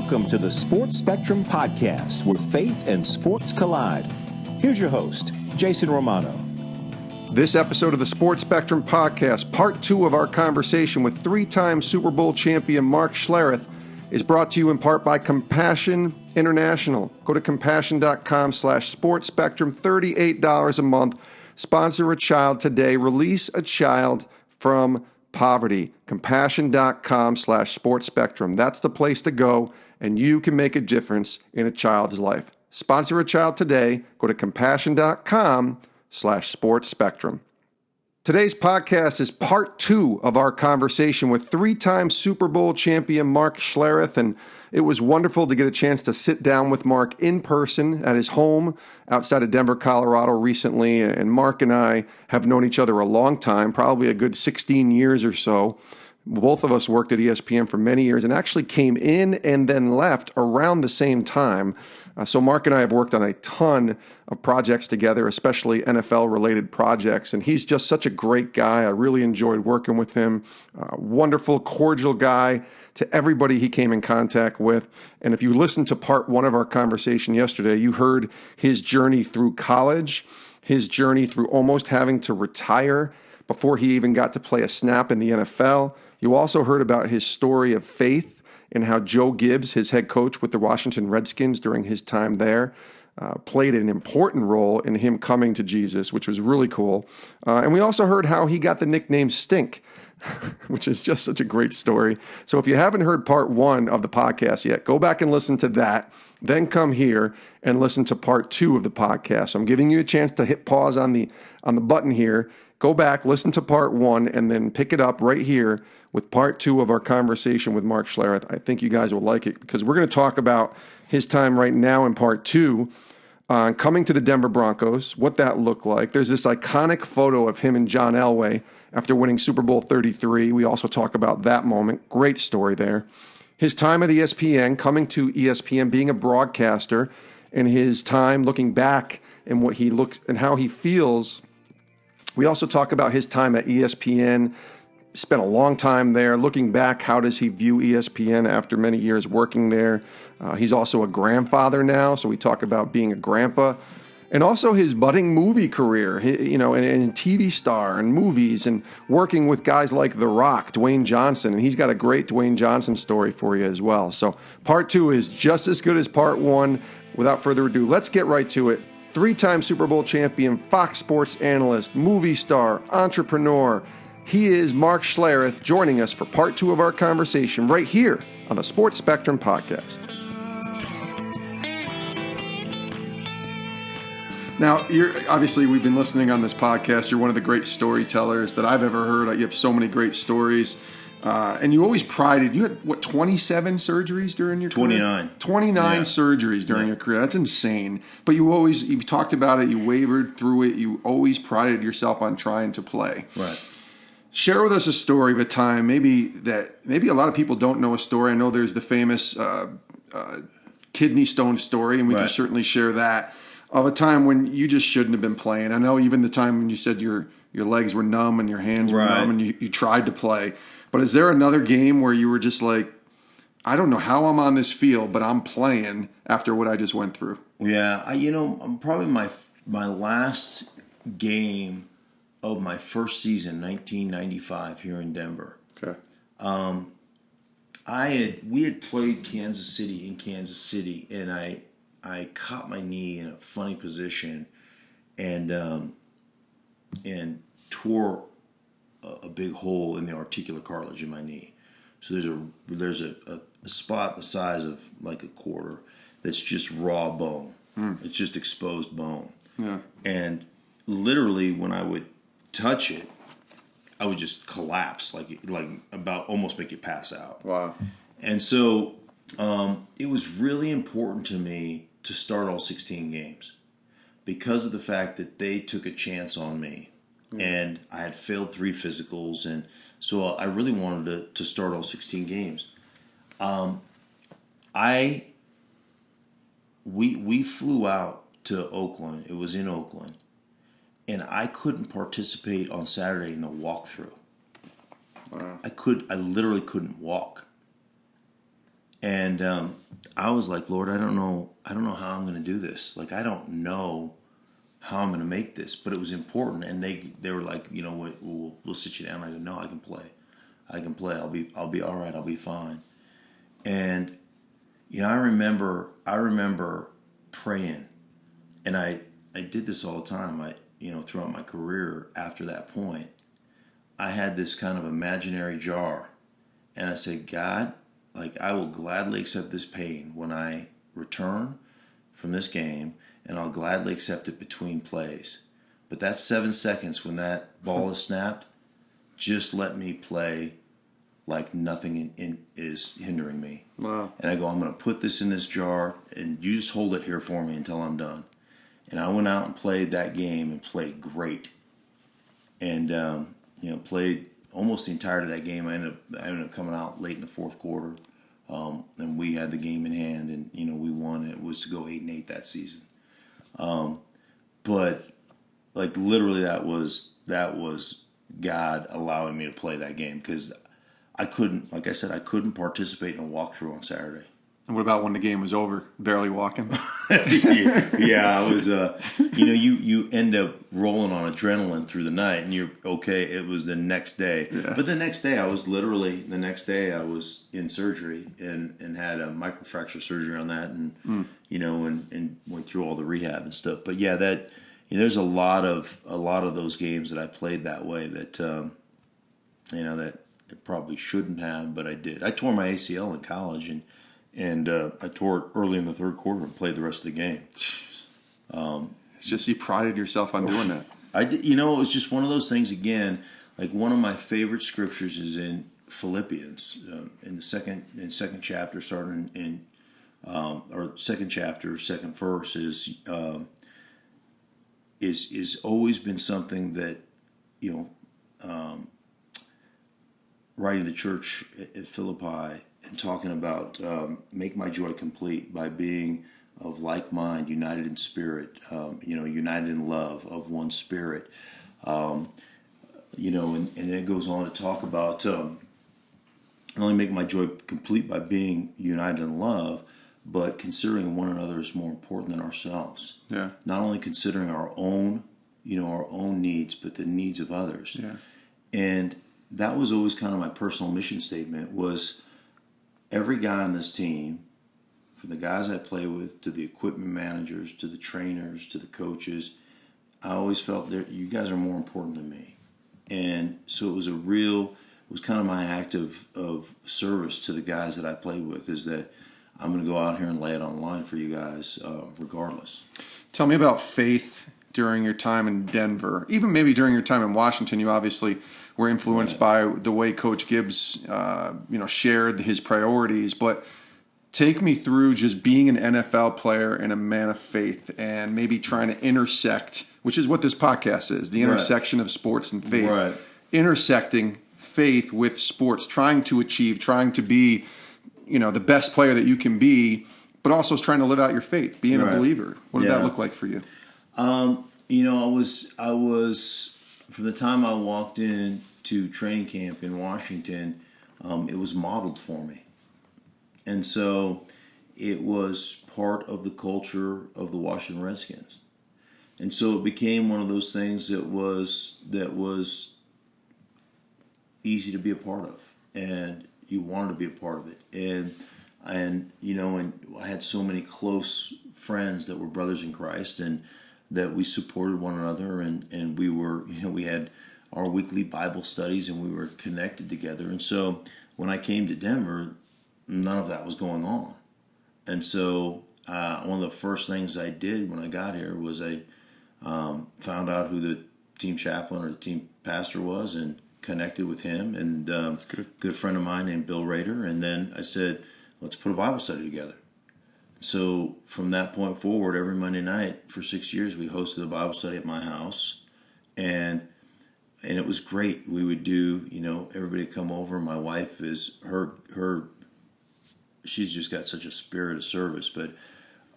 Welcome to the Sports Spectrum Podcast, where faith and sports collide. Here's your host, Jason Romano. This episode of the Sports Spectrum Podcast, part 2 of our conversation with three-time Super Bowl champion Mark Schlereth, is brought to you in part by Compassion International. Go to compassion.com/sportspectrum, $38 a month. Sponsor a child today. Release a child from poverty. Compassion.com/sportspectrum. That's the place to go, and you can make a difference in a child's life. Sponsor a child today. Go to compassion.com/sportspectrum. Today's podcast is part 2 of our conversation with three-time Super Bowl champion Mark Schlereth, and it was wonderful to get a chance to sit down with Mark in person at his home outside of Denver, Colorado recently. And Mark and I have known each other a long time, probably a good 16 years or so. Both of us worked at ESPN for many years and actually came in and then left around the same time. So Mark and I have worked on a ton of projects together, especially NFL-related projects, and he's just such a great guy. I really enjoyed working with him. Wonderful, cordial guy to everybody he came in contact with. And if you listened to part 1 of our conversation yesterday, you heard his journey through college, his journey through almost having to retire before he even got to play a snap in the NFL. You also heard about his story of faith and how Joe Gibbs, his head coach with the Washington Redskins during his time there, played an important role in him coming to Jesus, which was really cool. And we also heard how he got the nickname Stink, which is just such a great story. So if you haven't heard part 1 of the podcast yet, go back and listen to that. Then come here and listen to part 2 of the podcast. So I'm giving you a chance to hit pause on the button here. Go back, listen to part 1, and then pick it up right here with part 2 of our conversation with Mark Schlereth. I think you guys will like it because we're going to talk about his time right now in part 2 on coming to the Denver Broncos, what that looked like. There's this iconic photo of him and John Elway after winning Super Bowl 33. We also talk about that moment. Great story there. His time at ESPN, coming to ESPN, being a broadcaster, and his time looking back and what he looks and how he feels. We also talk about his time at ESPN, spent a long time there. Looking back, how does he view ESPN after many years working there? He's also a grandfather now, so we talk about being a grandpa. And also his budding movie career, and TV star and movies and working with guys like The Rock, Dwayne Johnson. And he's got a great Dwayne Johnson story for you as well. So part 2 is just as good as part 1. Without further ado, let's get right to it. Three-time Super Bowl champion, Fox Sports analyst, movie star, entrepreneur. He is Mark Schlereth, joining us for part 2 of our conversation right here on the Sports Spectrum Podcast. Now, obviously, we've been listening on this podcast. You're one of the great storytellers that I've ever heard. You have so many great stories. And you always prided, you had, 27 surgeries during your career? 29. 29 surgeries during your career. That's insane. But you've talked about it, you wavered through it, you always prided yourself on trying to play. Right. Share with us a story of a time, maybe a lot of people don't know a story. I know there's the famous kidney stone story, and we can certainly share that, of a time when you just shouldn't have been playing. I know even the time when you said your legs were numb and your hands were numb and you tried to play. But is there another game where you were just like, I don't know how I'm on this field, but I'm playing after what I just went through? Yeah, probably my last game of my first season, 1995, here in Denver. Okay. We had played Kansas City, and I caught my knee in a funny position, and tore a big hole in the articular cartilage in my knee. So there's a spot the size of like a quarter that's just raw bone. It's just exposed bone. Yeah. And literally when I would touch it, I would just collapse, like about almost make it pass out. Wow. And so it was really important to me to start all 16 games because of the fact that they took a chance on me. And I had failed 3 physicals, and so I really wanted to start all 16 games. We flew out to Oakland. It was in Oakland, and I couldn't participate on Saturday in the walkthrough. Wow. I literally couldn't walk. And I was like, Lord, I don't know how I'm going to do this. Like, I don't know how I'm going to make this, but it was important. And they were like, you know what, we'll sit you down. I go, no, I can play. I'll be all right. I'll be fine. And I remember praying, and I did this all the time. Throughout my career after that point, I had this kind of imaginary jar, and I said, God, like, I will gladly accept this pain when I return from this game, and I'll gladly accept it between plays. But that 7 seconds when that ball is snapped, just let me play like nothing is hindering me. Wow. And I go, I'm going to put this in this jar, and you just hold it here for me until I'm done. And I went out and played that game and played great. And, played almost the entirety of that game. I ended up coming out late in the fourth quarter. And we had the game in hand, and, we won. It was to go 8-8 that season. But, like, literally that was God allowing me to play that game, because I couldn't participate in a walkthrough on Saturday. And what about when the game was over? Barely walking? Yeah, I was, you end up rolling on adrenaline through the night, and you're okay. It was the next day. Yeah. But the next day I was in surgery and had a microfracture surgery on that, and, and went through all the rehab and stuff. But yeah, there's a lot of those games that I played that way that, that it probably shouldn't have, but I did. I tore my ACL in college, and I tore it early in the third quarter and played the rest of the game. It's just you prided yourself on doing that. I did. It was just one of those things. Again, like, one of my favorite scriptures is in Philippians, in the second chapter, starting in or second chapter, second verse is always been something that writing the church at Philippi and talking about make my joy complete by being of like mind, united in spirit, united in love, of one spirit, and it goes on to talk about not only make my joy complete by being united in love, but considering one another is more important than ourselves. Yeah. Not only considering our own needs, but the needs of others. Yeah. And that was always kind of my personal mission statement, was every guy on this team, from the guys I play with to the equipment managers to the trainers to the coaches, I always felt that you guys are more important than me. And so it was kind of my act of service to the guys that I played with, is that I'm going to go out here and lay it on the line for you guys regardless. Tell me about faith during your time in Denver, even maybe during your time in Washington. You obviously were influenced by the way Coach Gibbs, shared his priorities. But take me through just being an NFL player and a man of faith, and maybe trying to intersect, which is what this podcast is, the intersection of sports and faith. Right. Intersecting faith with sports, trying to be, the best player that you can be, but also trying to live out your faith, being a believer. What did that look like for you? I was from the time I walked into training camp in Washington, it was modeled for me. And so it was part of the culture of the Washington Redskins. And so it became one of those things that was easy to be a part of, and you wanted to be a part of it. And I had so many close friends that were brothers in Christ, and that we supported one another, and we were, we had our weekly Bible studies, and we were connected together. And so when I came to Denver, none of that was going on. And so one of the first things I did when I got here was I found out who the team chaplain or the team pastor was, and connected with him, and good friend of mine named Bill Rader. And then I said, let's put a Bible study together. So from that point forward, every Monday night for 6 years, we hosted a Bible study at my house, and it was great. We would do, everybody come over. My wife is she's just got such a spirit of service, but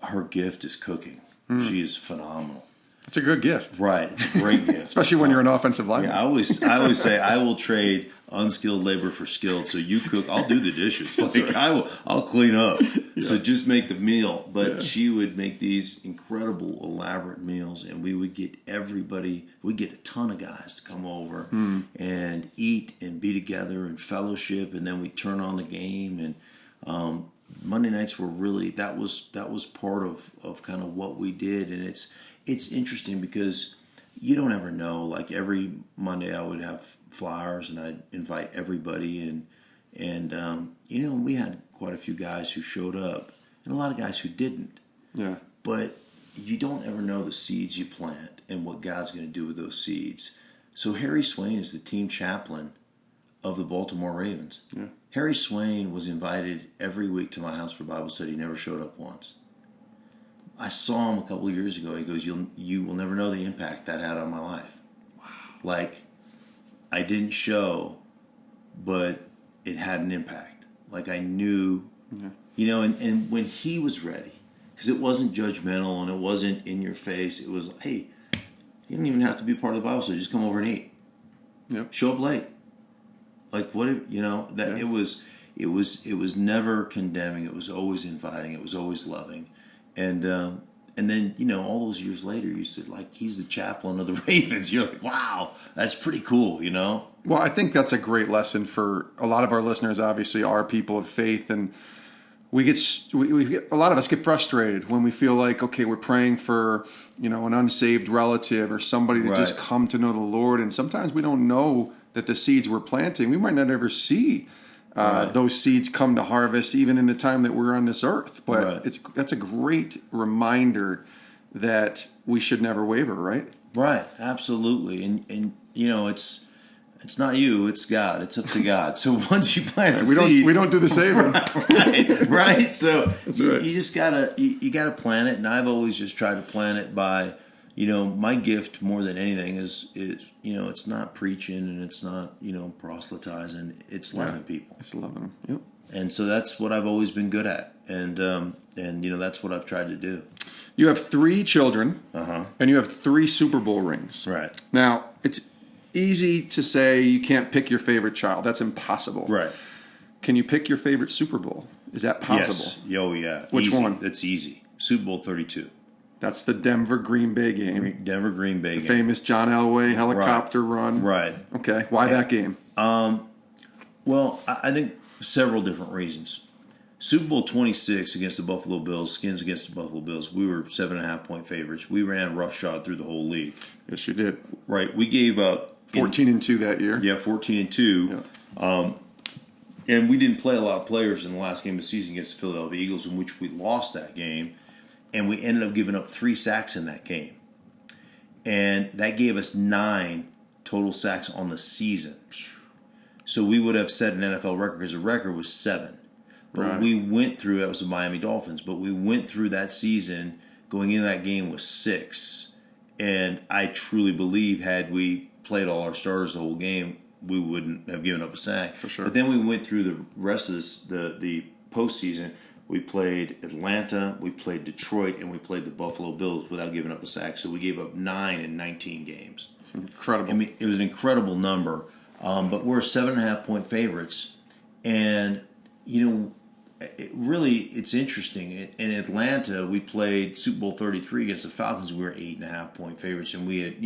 her gift is cooking. She is phenomenal. It's a good gift. Right. It's a great gift. Especially when you're an offensive lineman. Yeah, I always say I will trade unskilled labor for skilled. So you cook, I'll do the dishes. Like right. I'll clean up. Yeah. So just make the meal. But she would make these incredible, elaborate meals, and we would get we'd get a ton of guys to come over and eat and be together and fellowship, and then we'd turn on the game. And Monday nights were really that was part of kind of what we did, and it's interesting because you don't ever know. Like every Monday, I would have flyers, and I'd invite everybody, and we had quite a few guys who showed up, and a lot of guys who didn't. Yeah. But you don't ever know the seeds you plant and what God's going to do with those seeds. So Harry Swain is the team chaplain of the Baltimore Ravens. Yeah. Harry Swain was invited every week to my house for Bible study. He never showed up once. I saw him a couple of years ago. He goes, you will never know the impact that had on my life. Wow. Like, I didn't show, but it had an impact. Like, I knew, and when he was ready, because it wasn't judgmental and it wasn't in your face. It was, hey, you don't even have to be part of the Bible study. Just come over and eat. Yep. Show up late. Like, what if, that it was never condemning. It was always inviting. It was always loving. And then, all those years later, you said, like, he's the chaplain of the Ravens. You're like, wow, that's pretty cool, Well, I think that's a great lesson for a lot of our listeners, obviously, are people of faith. And we get a lot of us get frustrated when we feel like, okay, we're praying for, an unsaved relative or somebody to just come to know the Lord. And sometimes we don't know that the seeds we're planting, we might not ever see those seeds come to harvest, even in the time that we're on this earth. But that's a great reminder that we should never waver, right? Right, absolutely. And it's not you, it's God. It's up to God. So once you plant the seed, we don't do the saving. Right. So you just gotta plant it, and I've always just tried to plant it by, my gift more than anything is it's not preaching and it's not proselytizing. It's loving people. It's loving them. Yep. And so that's what I've always been good at, and that's what I've tried to do. You have 3 children, and you have 3 Super Bowl rings. Right. Now it's easy to say you can't pick your favorite child. That's impossible. Right. Can you pick your favorite Super Bowl? Is that possible? Yes. Oh, yeah. Which easy. one? That's easy. Super Bowl 32. That's the Denver-Green Bay game. Denver-Green Bay game. The famous John Elway helicopter run. Right. Okay. Why that game? Well, I think several different reasons. Super Bowl 26 against the Buffalo Bills, Skins against the Buffalo Bills, we were 7.5-point favorites. We ran roughshod through the whole league. Yes, you did. Right. We gave up 14-2 that year. Yeah, 14-2. Yeah. And we didn't play a lot of players in the last game of the season against the Philadelphia Eagles, in which we lost that game. And we ended up giving up 3 sacks in that game. And that gave us 9 total sacks on the season. So we would have set an NFL record, because the record was 7. But we went through, that was the Miami Dolphins, but we went through that season going into that game with 6. And I truly believe had we played all our starters the whole game, we wouldn't have given up a sack. For sure. But then we went through the rest of the postseason. We played Atlanta, we played Detroit, and we played the Buffalo Bills without giving up a sack. So we gave up 9 in 19 games. It's incredible. I mean, it was an incredible number. But we're 7.5-point favorites. And, it's interesting. In Atlanta, we played Super Bowl 33 against the Falcons. We were 8.5-point favorites. And we had,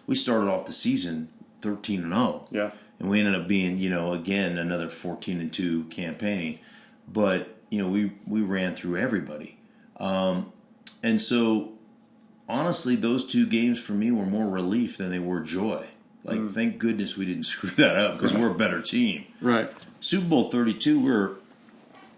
we started off the season 13-0. Yeah. And we ended up being, again, another 14-2 campaign. But, we ran through everybody. And so, honestly, those 2 games for me were more relief than they were joy. Like, thank goodness we didn't screw that up, because we're a better team. Right. Super Bowl 32, we were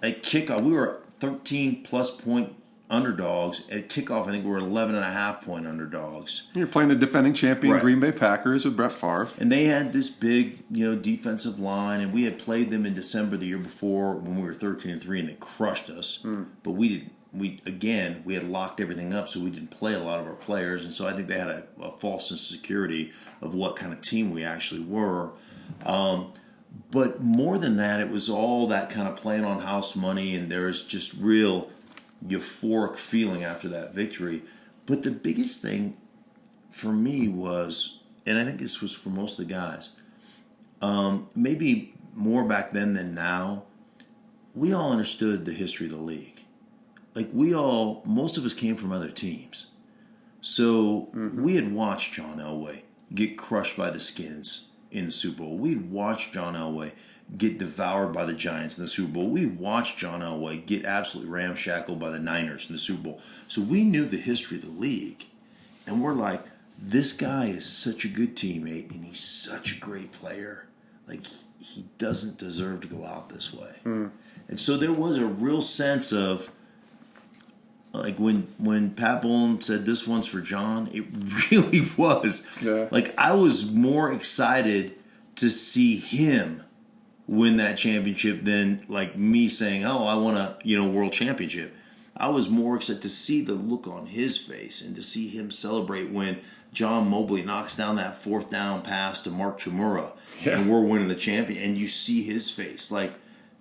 at kickoff. We were 13-plus point underdogs. At kickoff, I think we were 11.5-point underdogs. You're playing the defending champion Green Bay Packers with Brett Favre. And they had this big, defensive line, and we had played them in December the year before when we were 13-3, and they crushed us. But we had locked everything up, so we didn't play a lot of our players, and so I think they had a false sense of security of what kind of team we actually were. But more than that, it was all that kind of playing on house money, and there's just real euphoric feeling after that victory. But the biggest thing for me was, and I think this was for most of the guys, maybe more back then than now, we all understood the history of the league. Like most of us came from other teams. So we had watched John Elway get crushed by the Skins in the Super Bowl. We'd watched John Elway get devoured by the Giants in the Super Bowl. We watched John Elway get absolutely ramshackled by the Niners in the Super Bowl. So we knew the history of the league. And we're like, this guy is such a good teammate and he's such a great player. Like, he doesn't deserve to go out this way. And so there was a real sense of, like, when Pat Bowlen said this one's for John, it really was. Yeah. Like, I was more excited to see him win that championship than, like, me saying, oh, I want a, world championship. I was more excited to see the look on his face and to see him celebrate when John Mobley knocks down that 4th down pass to Mark Chmura and we're winning the champion. And you see his face. Like,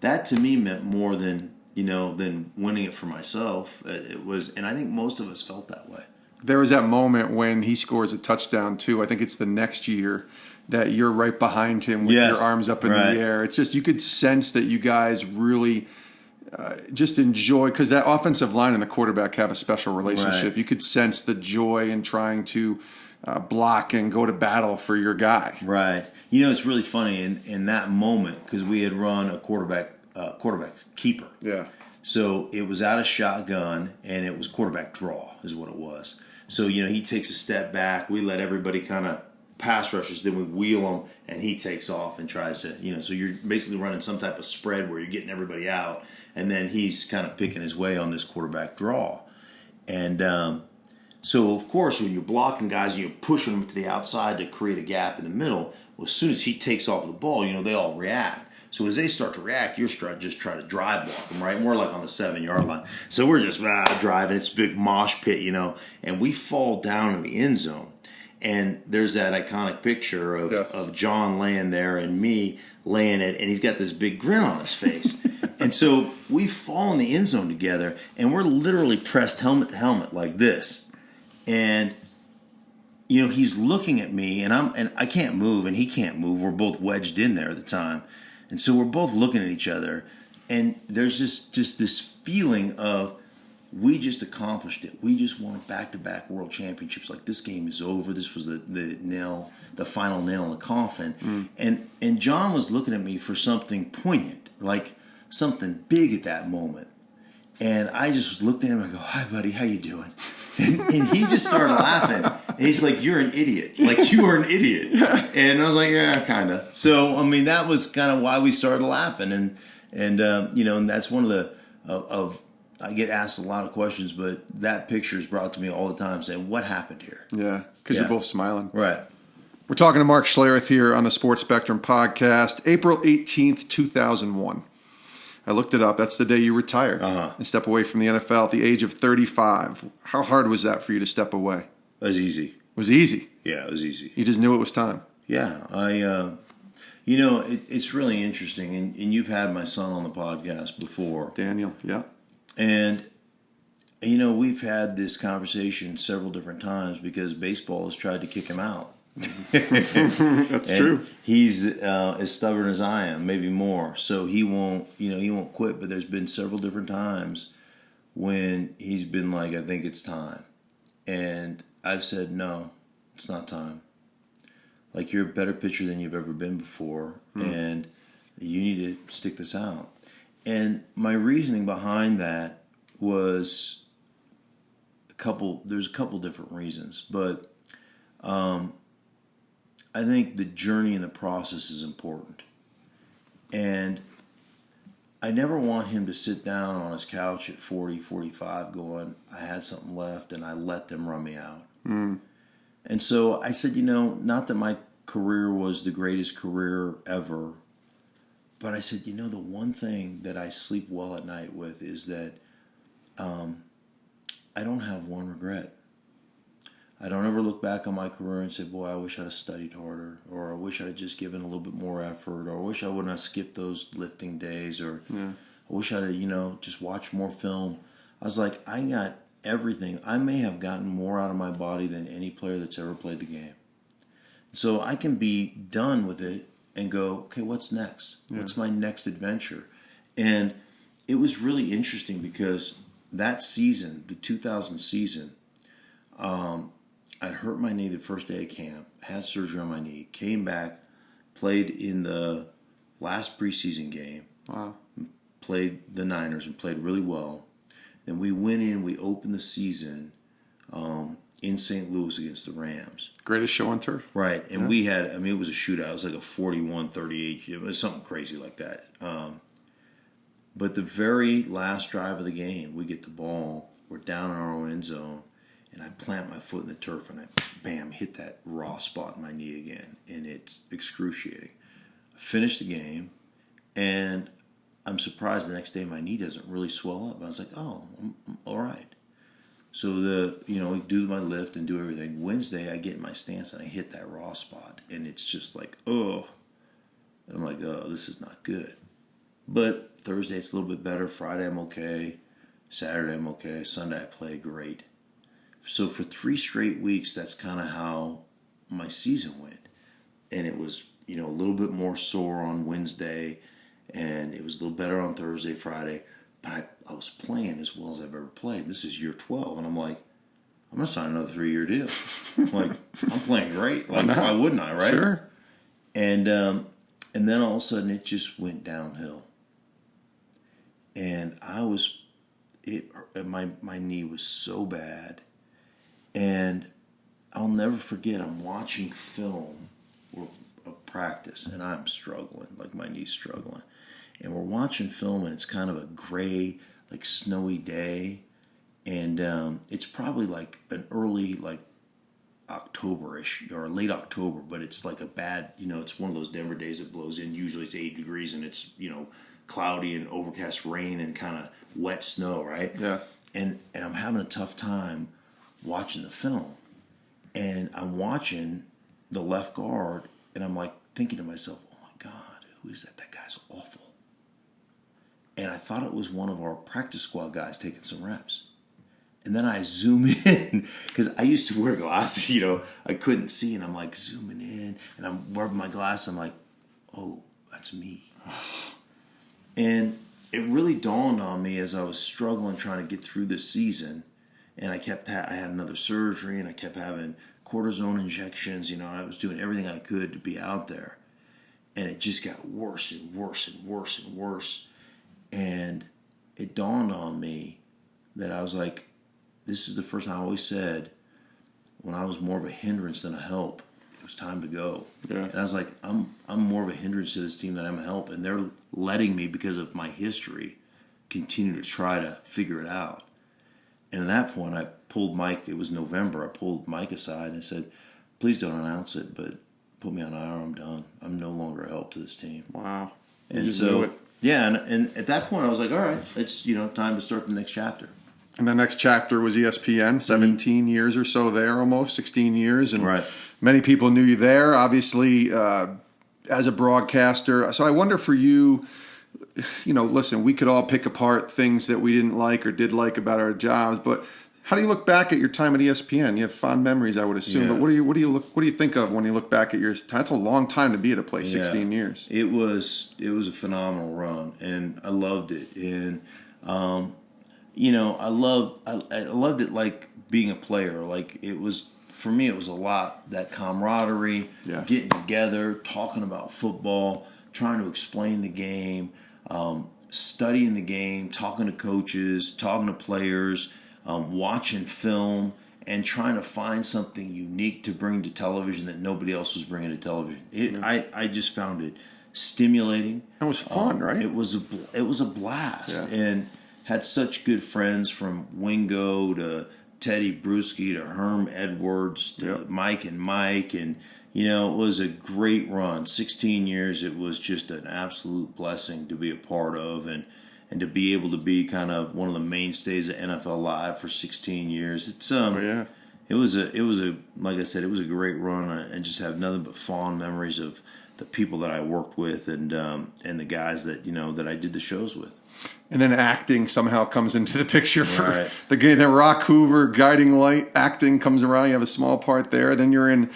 that to me meant more than winning it for myself. It was, and I think most of us felt that way. There was that moment when he scores a touchdown too. I think it's the next year that you're right behind him with your arms up in the air. It's just, you could sense that you guys really just enjoy, because that offensive line and the quarterback have a special relationship. Right. You could sense the joy in trying to block and go to battle for your guy. Right. It's really funny in that moment, because we had run a quarterback keeper. Yeah. So it was out of shotgun, and it was quarterback draw is what it was. So, he takes a step back. We let everybody kind of pass rushes. Then we wheel him, and he takes off and tries to, so you're basically running some type of spread where you're getting everybody out, and then he's kind of picking his way on this quarterback draw. And so, of course, when you're blocking guys, you're pushing them to the outside to create a gap in the middle. Well, as soon as he takes off the ball, they all react. So as they start to react, you're just trying to drive block them, right? And we're like on the 7-yard line. So we're just driving. It's a big mosh pit, and we fall down in the end zone. And there's that iconic picture of John laying there and me laying it, and he's got this big grin on his face. And so we fall in the end zone together, and we're literally pressed helmet to helmet like this. And he's looking at me, and I can't move, and he can't move. We're both wedged in there at the time. And so we're both looking at each other, and there's just this feeling of, we just accomplished it. We just won back-to-back world championships. Like, this game is over. This was the final nail in the coffin. And John was looking at me for something poignant, like something big at that moment. And I just looked at him and I go, hi, buddy, how you doing? And he just started laughing. And he's like, you're an idiot. Like, you are an idiot. And I was like, yeah, kind of. So, that was kind of why we started laughing. And that's one of the, I get asked a lot of questions, but that picture is brought to me all the time saying, what happened here? Yeah, because you're both smiling. Right. We're talking to Mark Schlereth here on the Sports Spectrum podcast, April 18th, 2001. I looked it up. That's the day you retired and step away from the NFL at the age of 35. How hard was that for you to step away? It was easy. It was easy? Yeah, it was easy. You just knew it was time? Yeah. It's really interesting, and you've had my son on the podcast before. Daniel, yeah. And, we've had this conversation several different times because baseball has tried to kick him out. That's true. He's as stubborn as I am, maybe more. So he won't quit. But there's been several different times when he's been like, I think it's time. And I've said, no, it's not time. Like, you're a better pitcher than you've ever been before. And you need to stick this out. And my reasoning behind that was there's a couple different reasons, but I think the journey and the process is important. And I never want him to sit down on his couch at 40, 45 going, I had something left and I let them run me out. And so I said, not that my career was the greatest career ever, but I said, the one thing that I sleep well at night with is that I don't have one regret. I don't ever look back on my career and say, boy, I wish I'd have studied harder, or I wish I'd have just given a little bit more effort, or I wish I wouldn't have skipped those lifting days, or I wish I'd have, just watched more film. I was like, I got everything. I may have gotten more out of my body than any player that's ever played the game. So I can be done with it and go, okay, what's next? Yeah. What's my next adventure? And it was really interesting because that season, the 2000 season, I'd hurt my knee the first day of camp, had surgery on my knee, came back, played in the last preseason game, played the Niners and played really well. Then we went in, we opened the season in St. Louis against the Rams. Greatest show on turf. Right. And we had, it was a shootout. It was like a 41-38. It was something crazy like that. But the very last drive of the game, we get the ball. We're down in our own end zone. And I plant my foot in the turf and I, bam, hit that raw spot in my knee again. And it's excruciating. I finished the game. And I'm surprised the next day my knee doesn't really swell up. I was like, oh, I'm all right. So we do my lift and do everything. Wednesday, I get in my stance and I hit that raw spot, and it's just like, oh. I'm like, oh, this is not good. But Thursday, it's a little bit better. Friday, I'm okay. Saturday, I'm okay. Sunday, I play great. So for 3 straight weeks, that's kind of how my season went. And it was, a little bit more sore on Wednesday, and it was a little better on Thursday, Friday. But I was playing as well as I've ever played. This is year 12, and I'm like, I'm going to sign another 3-year deal. I'm playing great. Why wouldn't I, right? Sure. And then all of a sudden, it just went downhill. And my knee was so bad. And I'll never forget, I'm watching film of practice, and I'm struggling, like my knee's struggling. And we're watching film, and it's kind of a gray, like snowy day. And it's probably like an early, like October-ish or late October, but it's like a bad, it's one of those Denver days that blows in. Usually it's 8 degrees and it's, cloudy and overcast rain and kind of wet snow, right? Yeah. And I'm having a tough time watching the film. And I'm watching the left guard, and I'm like thinking to myself, oh my God, who is that? That guy's awful. And I thought it was one of our practice squad guys taking some reps. And then I zoom in, because I used to wear glasses, I couldn't see, and I'm like zooming in, and I'm wearing my glasses, I'm like, oh, that's me. And it really dawned on me as I was struggling trying to get through this season, and I had another surgery, and I kept having cortisone injections, I was doing everything I could to be out there. And it just got worse and worse and worse and worse. And it dawned on me that I was like, this is the first time I always said, when I was more of a hindrance than a help, it was time to go. Yeah. And I was like, I'm more of a hindrance to this team than I'm a help. And they're letting me, because of my history, continue to try to figure it out. And at that point, I pulled Mike. It was November. I pulled Mike aside and said, please don't announce it, but put me on IR. I'm done. I'm no longer a help to this team. Wow. And so, yeah, and at that point, I was like, all right, it's time to start the next chapter. And the next chapter was ESPN, 17 years or so there, almost 16 years. And right. Many people knew you there, obviously, as a broadcaster. So I wonder for you, listen, we could all pick apart things that we didn't like or did like about our jobs, but how do you look back at your time at ESPN? You have fond memories, I would assume. Yeah. But what do you think of when you look back at your time? That's a long time to be at a place, 16 years. It was a phenomenal run, and I loved it. And I loved it like being a player. Like, it was, for me, it was a lot, that camaraderie, getting together, talking about football, trying to explain the game, studying the game, talking to coaches, talking to players, watching film, and trying to find something unique to bring to television that nobody else was bringing to television. I just found it stimulating. It was fun, right? It was a blast, and had such good friends, from Wingo to Teddy Bruschi to Herm Edwards to Mike, and it was a great run. 16 years, it was just an absolute blessing to be a part of, and to be able to be kind of one of the mainstays of NFL Live for 16 years. It's it was a like I said, it was a great run. I just have nothing but fond memories of the people that I worked with and the guys that that I did the shows with. And then acting somehow comes into the picture for Right. the game. Then Rock Hoover, Guiding Light, acting comes around. You have a small part there. Then you're in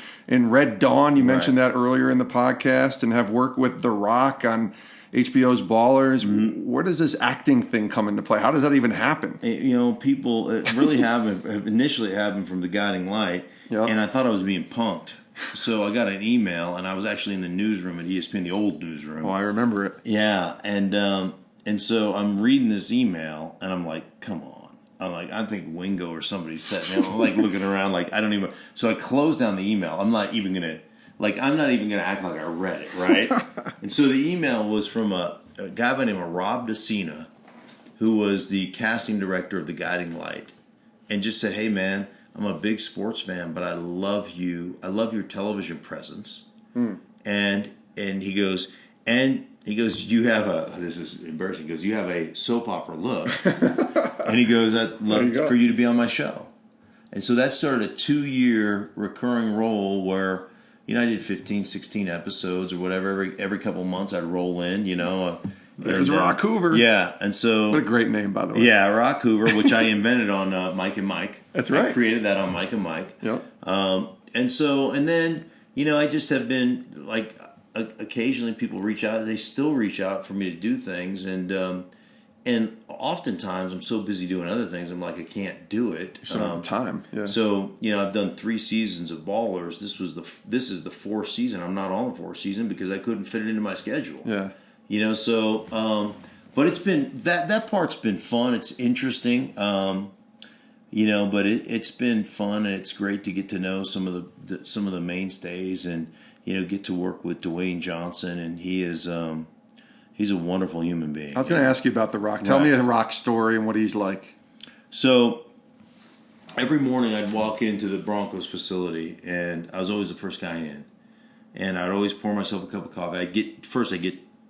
Red Dawn. You mentioned that earlier in the podcast, and have worked with The Rock on HBO's Ballers. Mm-hmm. Where does this acting thing come into play? How does that even happen? People, it really initially happened from the Guiding Light, and I thought I was being punked. So I got an email, and I was actually in the newsroom at ESPN, the old newsroom. Oh, I remember it. Yeah, and so I'm reading this email, and I'm like, come on. I think Wingo or somebody sent me. I'm like looking around, like I don't even. So I closed down the email. I'm not even gonna act like I read it, right? And so the email was from a guy by the name of Rob DeCina, who was the casting director of The Guiding Light, and just said, hey man, I'm a big sports fan, but I love you. I love your television presence. And he goes, you have this is embarrassing. He goes, you have a soap opera look. And he goes, I'd love for you to be on my show. And so that started a 2-year recurring role where, I did 15, 16 episodes or whatever. Every couple of months I'd roll in, There's Rock Hoover. Yeah, and so... What a great name, by the way. Yeah, Rock Hoover, which I invented on Mike and Mike. That's right. I created that on Mike and Mike. Yep. And then, I just have been, occasionally people reach out. They still reach out for me to do things, and oftentimes I'm so busy doing other things, I'm like, I can't do it. You don't have time. Yeah. So, I've done 3 seasons of Ballers. This is the 4th season. I'm not on the 4th season because I couldn't fit it into my schedule. Yeah. But it's been that part's been fun. It's interesting, but it's been fun, and it's great to get to know some of the mainstays, and get to work with Dwayne Johnson, and he is he's a wonderful human being. I was going to ask you about The Rock. Tell me a Rock story and what he's like. So every morning I'd walk into the Broncos facility, and I was always the first guy in, and I'd always pour myself a cup of coffee. I'd get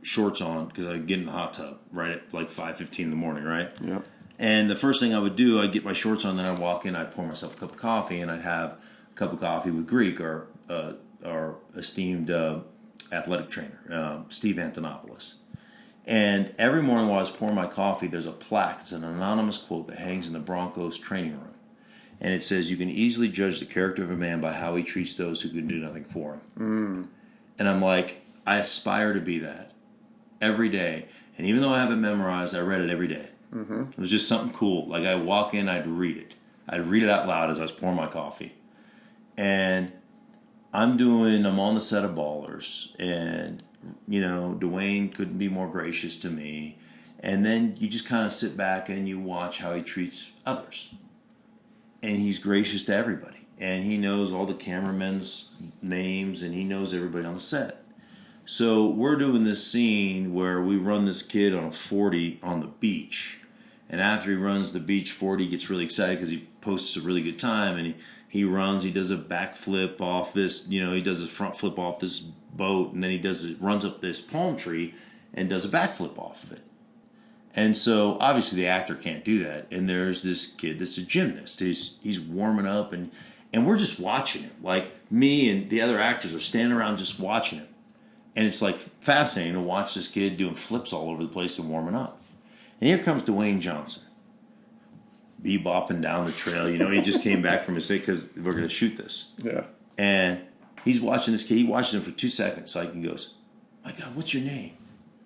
shorts on because I'd get in the hot tub right at like 5:15 in the morning, right? Yeah. And the first thing I would do, I'd get my shorts on, then I'd walk in, I'd pour myself a cup of coffee, and I'd have a cup of coffee with Greek, our esteemed athletic trainer, Steve Antonopoulos. And every morning while I was pouring my coffee, there's a plaque. It's an anonymous quote that hangs in the Broncos training room. And it says, you can easily judge the character of a man by how he treats those who can do nothing for him. And I'm like, I aspire to be that every day. And even though I have it memorized, I read it every day. It was just something cool. Like I'd walk in, I'd read it. I'd read it out loud as I was pouring my coffee. And I'm on the set of Ballers, and Dwayne couldn't be more gracious to me. And then you just kind of sit back and you watch how he treats others. And he's gracious to everybody. And he knows all the cameramen's names, and he knows everybody on the set. So we're doing this scene where we run this kid on a 40 on the beach. And after he runs the beach 40, he gets really excited because he posts a really good time. And he runs, he does a backflip off this, he does a front flip off this boat. And then he runs up this palm tree and does a backflip off of it. And so obviously the actor can't do that. And there's this kid that's a gymnast. He's warming up, and we're just watching him. Like me and the other actors are standing around just watching him. And it's like fascinating to watch this kid doing flips all over the place and warming up. And here comes Dwayne Johnson, bebopping down the trail. He just came back from his state because we're going to shoot this. Yeah. And he's watching this kid. He watches him for 2 seconds. So he goes, my God, what's your name?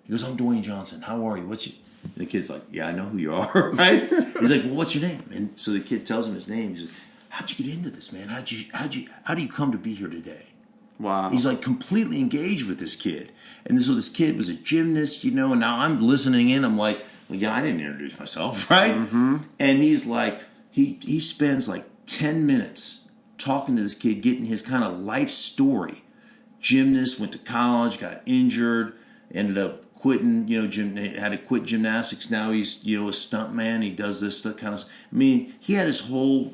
He goes, I'm Dwayne Johnson. How are you? And the kid's like, yeah, I know who you are, right? He's like, well, what's your name? And so the kid tells him his name. He's like, how'd you get into this, man? How do you come to be here today? Wow. He's like completely engaged with this kid. And so this kid was a gymnast, and now I'm listening in. I'm like, well, yeah, I didn't introduce myself, right? Mm-hmm. And he's like, he spends like 10 minutes talking to this kid, getting his kind of life story. Gymnast, went to college, got injured, ended up quitting, had to quit gymnastics. Now he's, a stunt man. He does this stuff kind of, he had his whole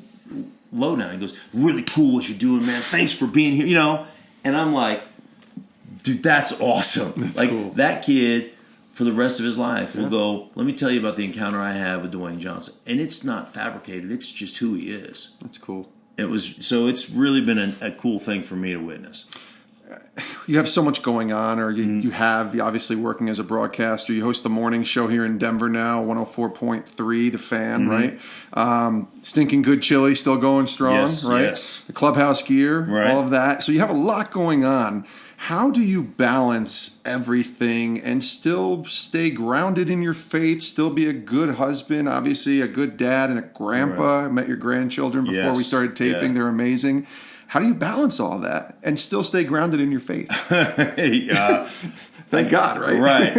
lowdown. He goes, really cool what you're doing, man. Thanks for being here, And I'm like, dude, that's awesome. That's like cool. That kid, for the rest of his life, will go, let me tell you about the encounter I had with Dwayne Johnson. And it's not fabricated. It's just who he is. That's cool. it's really been a cool thing for me to witness. You have so much going on, or you have, obviously working as a broadcaster. You host the morning show here in Denver now, 104.3, The Fan, right? Stinking Good Chili still going strong, Yes, right? yes. The clubhouse gear, Right. all of that. So you have a lot going on. How do you balance everything and still stay grounded in your faith, still be a good husband, obviously a good dad and a grandpa? Right. I met your grandchildren before we Yes. started taping. Yeah. They're amazing. How do you balance all that and still stay grounded in your faith? Thank God, right? Right.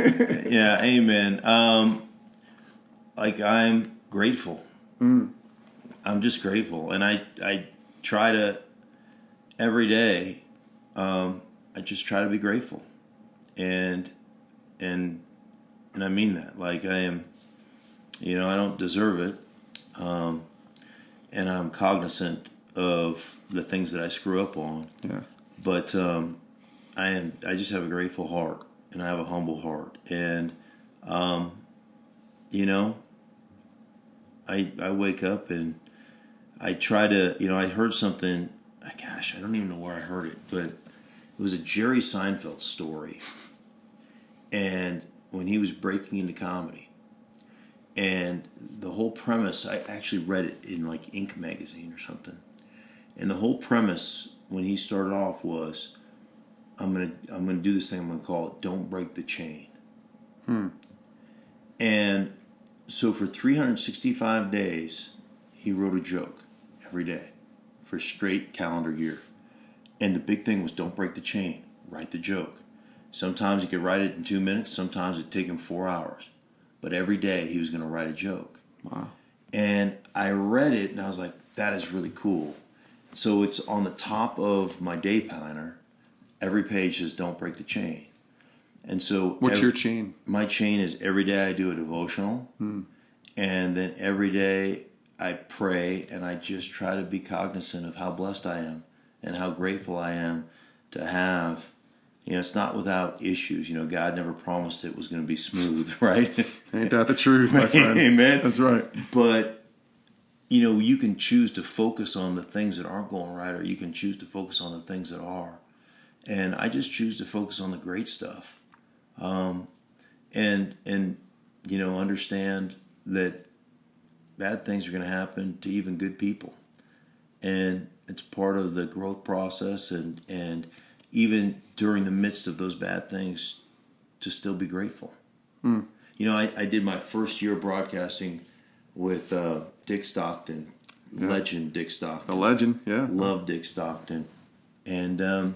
Yeah, amen. I'm grateful. I'm just grateful. And I try to, every day, I just try to be grateful. And I mean that. Like I am, I don't deserve it. And I'm cognizant of the things that I screw up on. Yeah. But I just have a grateful heart, and I have a humble heart, and I wake up and I try to, I heard something. Gosh, I don't even know where I heard it, but it was a Jerry Seinfeld story, and when he was breaking into comedy. And the whole premise, I actually read it in like Inc. magazine or something. And the whole premise when he started off was, I'm gonna do this thing. I'm gonna call it "Don't Break the Chain." And so for 365 days, he wrote a joke every day for a straight calendar year. And the big thing was, don't break the chain. Write the joke. Sometimes he could write it in 2 minutes. Sometimes it'd take him 4 hours. But every day he was going to write a joke. Wow. And I read it and I was like, that is really cool. So it's on the top of my day planner. Every page says, don't break the chain. And so What's your chain? My chain is every day I do a devotional. And then every day I pray, and I just try to be cognizant of how blessed I am and how grateful I am to have. It's not without issues. God never promised it was going to be smooth, right? Ain't that the truth, my friend? Amen. That's right. But, you can choose to focus on the things that aren't going right, or you can choose to focus on the things that are. And I just choose to focus on the great stuff. Understand that bad things are going to happen to even good people. And it's part of the growth process, and even during the midst of those bad things, to still be grateful. I did my first year broadcasting with Dick Stockton, legend Dick Stockton. The legend, yeah. Love Dick Stockton. And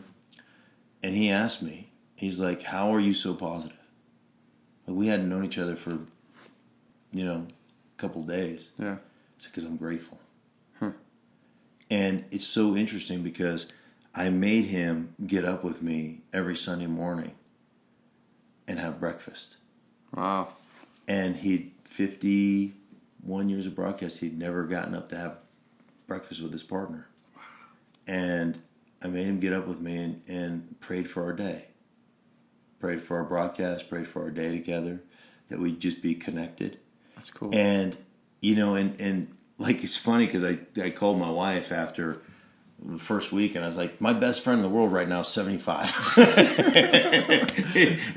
he asked me, he's like, how are you so positive? Like, we hadn't known each other for, a couple of days. Yeah. It's because I'm grateful. And it's so interesting because I made him get up with me every Sunday morning and have breakfast. Wow. And 51 years of broadcast, he'd never gotten up to have breakfast with his partner. And I made him get up with me and prayed for our day. Prayed for our broadcast, prayed for our day together, that we'd just be connected. That's cool. And, and like, it's funny because I called my wife after the first week, and I was like, my best friend in the world right now is 75.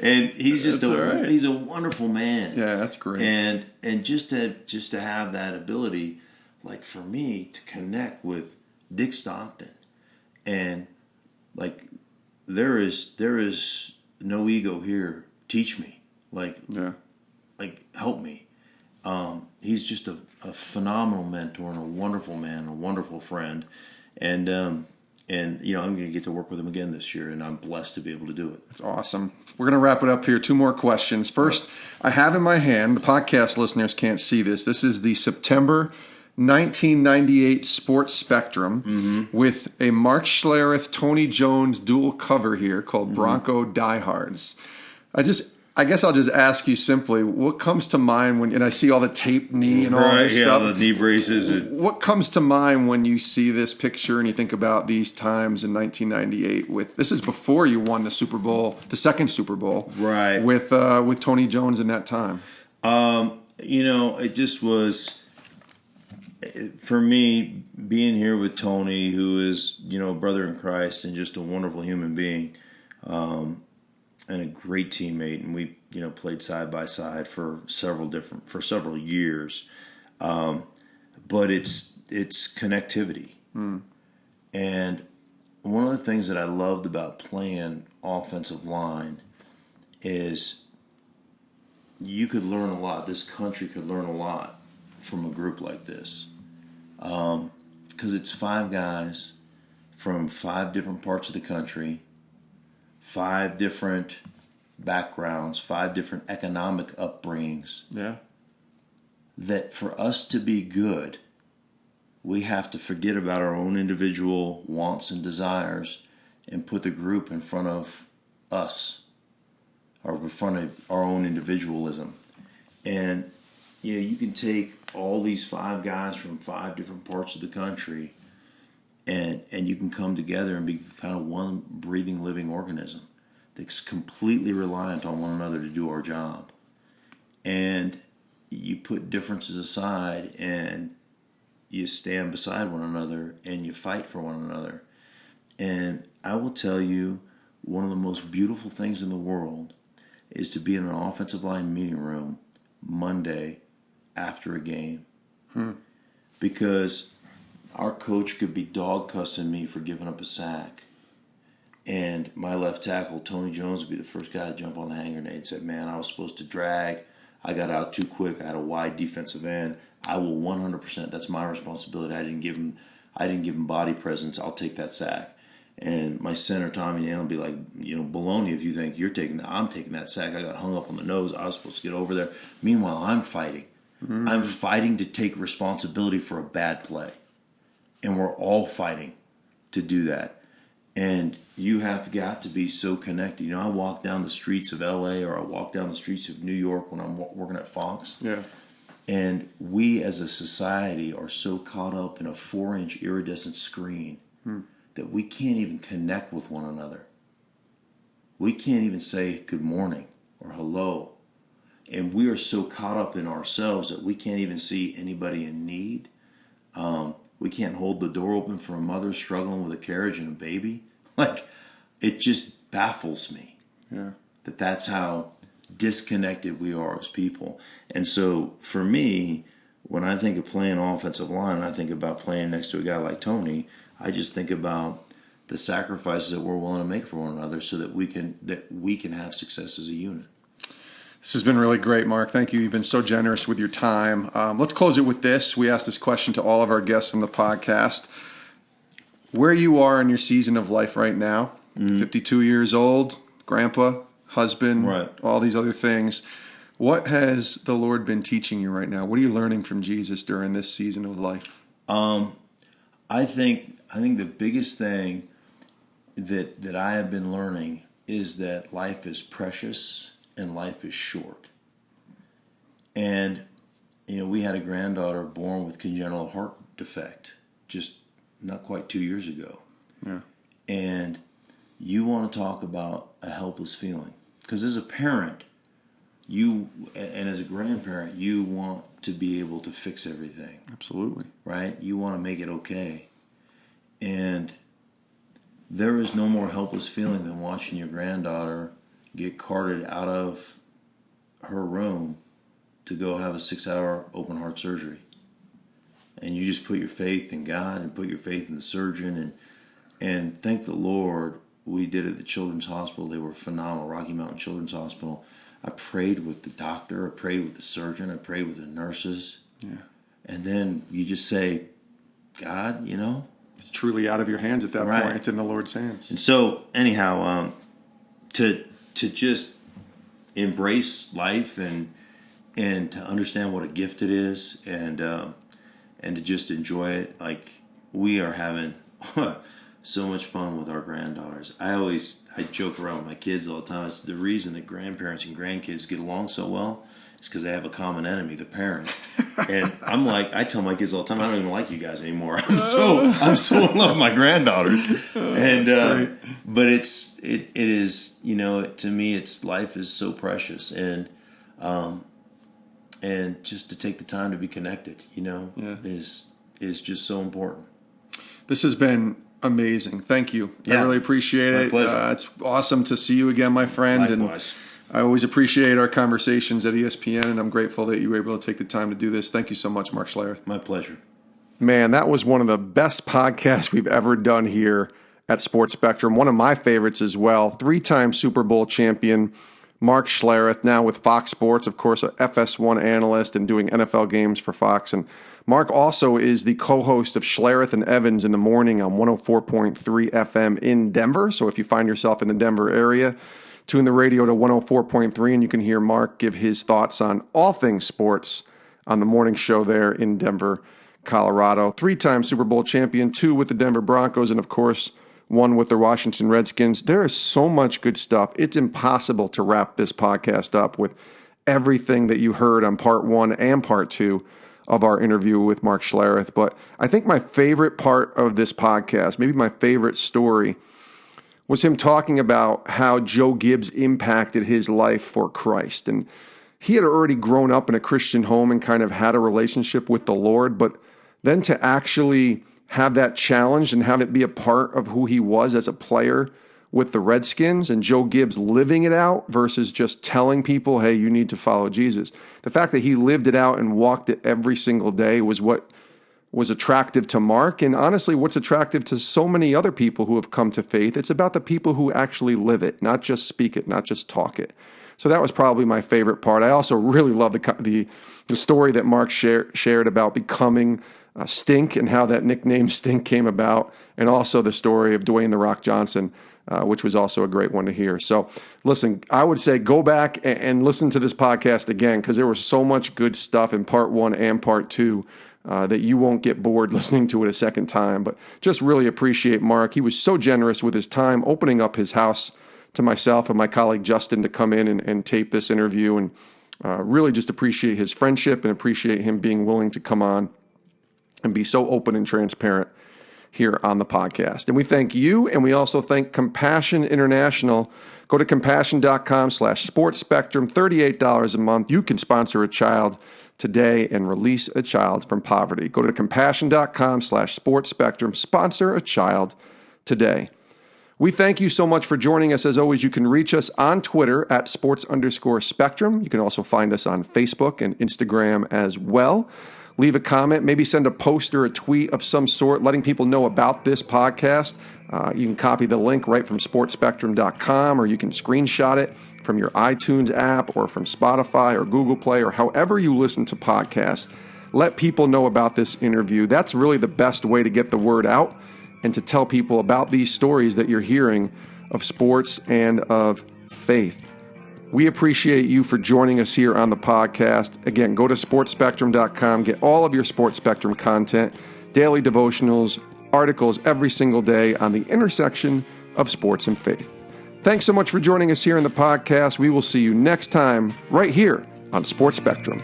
And he's just he's a wonderful man. Yeah, that's great. And just to have that ability, like for me, to connect with Dick Stockton, and like there is no ego here. Teach me, like help me. He's just a phenomenal mentor and a wonderful man, a wonderful friend. And I'm going to get to work with him again this year, and I'm blessed to be able to do it. That's awesome. We're going to wrap it up here. 2 more questions. First, I have in my hand, the podcast listeners can't see this. This is the September 1998 Sports Spectrum with a Mark Schlereth, Tony Jones dual cover here called Bronco Diehards. I guess I'll just ask you simply, what comes to mind when, and I see all the taped knee and all this stuff. the knee braces. What comes to mind when you see this picture and you think about these times in 1998? This is before you won the Super Bowl, the second Super Bowl, right? With Tony Jones in that time. It just was. For me, being here with Tony, who is, a brother in Christ and just a wonderful human being, and a great teammate, and we, played side by side for several years. But it's connectivity. And one of the things that I loved about playing offensive line is you could learn a lot. This country could learn a lot from a group like this. Because it's 5 guys from 5 different parts of the country, 5 different backgrounds, 5 different economic upbringings. Yeah. That for us to be good, we have to forget about our own individual wants and desires and put the group in front of us, or in front of our own individualism. And, you can take all these 5 guys from 5 different parts of the country and you can come together and be kind of one breathing, living organism that's completely reliant on one another to do our job. And you put differences aside and you stand beside one another and you fight for one another. And I will tell you, one of the most beautiful things in the world is to be in an offensive line meeting room Monday after a game. Because our coach could be dog cussing me for giving up a sack. And my left tackle, Tony Jones, would be the first guy to jump on the hand grenade and say, man, I was supposed to drag. I got out too quick. I had a wide defensive end. I will 100%. That's my responsibility. I didn't give him body presence. I'll take that sack. And my center, Tommy Nail, would be like, baloney if you think I'm taking that sack. I got hung up on the nose. I was supposed to get over there. Meanwhile, I'm fighting. I'm fighting to take responsibility for a bad play. And we're all fighting to do that. And you have got to be so connected. I walk down the streets of LA or I walk down the streets of New York when I'm working at Fox. Yeah. And we as a society are so caught up in a 4-inch iridescent screen that we can't even connect with one another. We can't even say good morning or hello. And we are so caught up in ourselves that we can't even see anybody in need. We can't hold the door open for a mother struggling with a carriage and a baby. It just baffles me. Yeah. That's how disconnected we are as people. And so for me, when I think of playing offensive line, I think about playing next to a guy like Tony, I just think about the sacrifices that we're willing to make for one another so that we can have success as a unit. This has been really great, Mark. Thank you. You've been so generous with your time. Let's close it with this. We ask this question to all of our guests on the podcast. Where you are in your season of life right now, 52 years old, grandpa, husband, right, all these other things. What has the Lord been teaching you right now? What are you learning from Jesus during this season of life? I think the biggest thing that I have been learning is that life is precious and life is short. And, we had a granddaughter born with congenital heart defect just not quite 2 years ago. Yeah. And you want to talk about a helpless feeling. Because as a parent, and as a grandparent, you want to be able to fix everything. Absolutely. Right? You want to make it okay. And there is no more helpless feeling than watching your granddaughter get carted out of her room to go have a 6-hour open heart surgery. And you just put your faith in God and put your faith in the surgeon. And thank the Lord, we did it at the Children's Hospital. They were phenomenal, Rocky Mountain Children's Hospital. I prayed with the doctor. I prayed with the surgeon. I prayed with the nurses. Yeah. And then you just say, God, It's truly out of your hands at that right. point. It's in the Lord's hands. And so, anyhow, to just embrace life and to understand what a gift it is and to just enjoy it. Like, we are having so much fun with our granddaughters. I joke around with my kids all the time. It's the reason that grandparents and grandkids get along so well is because they have a common enemy, the parent. And I tell my kids all the time, I don't even like you guys anymore. I'm so in love with my granddaughters. And but it is, to me, life is so precious, and just to take the time to be connected, Yeah. is is just so important. This has been amazing. Thank you. Yeah. I really appreciate it. My pleasure. It's awesome to see you again, my friend. Likewise. And I always appreciate our conversations at ESPN, and I'm grateful that you were able to take the time to do this. Thank you so much, Mark Schlereth. My pleasure. Man, that was one of the best podcasts we've ever done here at Sports Spectrum. One of my favorites as well. 3-time Super Bowl champion, Mark Schlereth, now with Fox Sports, of course, a FS1 analyst and doing NFL games for Fox. And Mark also is the co-host of Schlereth and Evans in the morning on 104.3 FM in Denver. So if you find yourself in the Denver area, tune the radio to 104.3 and you can hear Mark give his thoughts on all things sports on the morning show there in Denver, Colorado. 3-time Super Bowl champion, 2 with the Denver Broncos, and of course, 1 with the Washington Redskins. There is so much good stuff. It's impossible to wrap this podcast up with everything that you heard on part 1 and part 2 of our interview with Mark Schlereth. But I think my favorite part of this podcast, maybe my favorite story, was him talking about how Joe Gibbs impacted his life for Christ. And he had already grown up in a Christian home and kind of had a relationship with the Lord, but then to actually have that challenged and have it be a part of who he was as a player with the Redskins, and Joe Gibbs living it out versus just telling people, hey, you need to follow Jesus. The fact that he lived it out and walked it every single day was what was attractive to Mark, and honestly, what's attractive to so many other people who have come to faith. It's about the people who actually live it, not just speak it, not just talk it. So that was probably my favorite part. I also really love the story that Mark shared about becoming Stink and how that nickname Stink came about, and also the story of Dwayne "The Rock" Johnson, which was also a great one to hear. So listen, I would say go back and listen to this podcast again, because there was so much good stuff in part 1 and part 2 that you won't get bored listening to it a second time. But just really appreciate Mark. He was so generous with his time, opening up his house to myself and my colleague Justin to come in and tape this interview, and really just appreciate his friendship and appreciate him being willing to come on and be so open and transparent here on the podcast. And we thank you, and we also thank Compassion International. Go to compassion.com/sportspectrum, $38 a month. You can sponsor a child today and release a child from poverty. Go to compassion.com/sportspectrum, sponsor a child today. We thank you so much for joining us. As always, you can reach us on Twitter at sports_spectrum. You can also find us on Facebook and Instagram as well. Leave a comment, maybe send a post or a tweet of some sort, letting people know about this podcast. You can copy the link right from sportspectrum.com, or you can screenshot it from your iTunes app or from Spotify or Google Play or however you listen to podcasts. Let people know about this interview. That's really the best way to get the word out and to tell people about these stories that you're hearing of sports and of faith. We appreciate you for joining us here on the podcast. Again, go to sportspectrum.com, get all of your Sports Spectrum content, daily devotionals, articles every single day on the intersection of sports and faith. Thanks so much for joining us here in the podcast. We will see you next time right here on Sports Spectrum.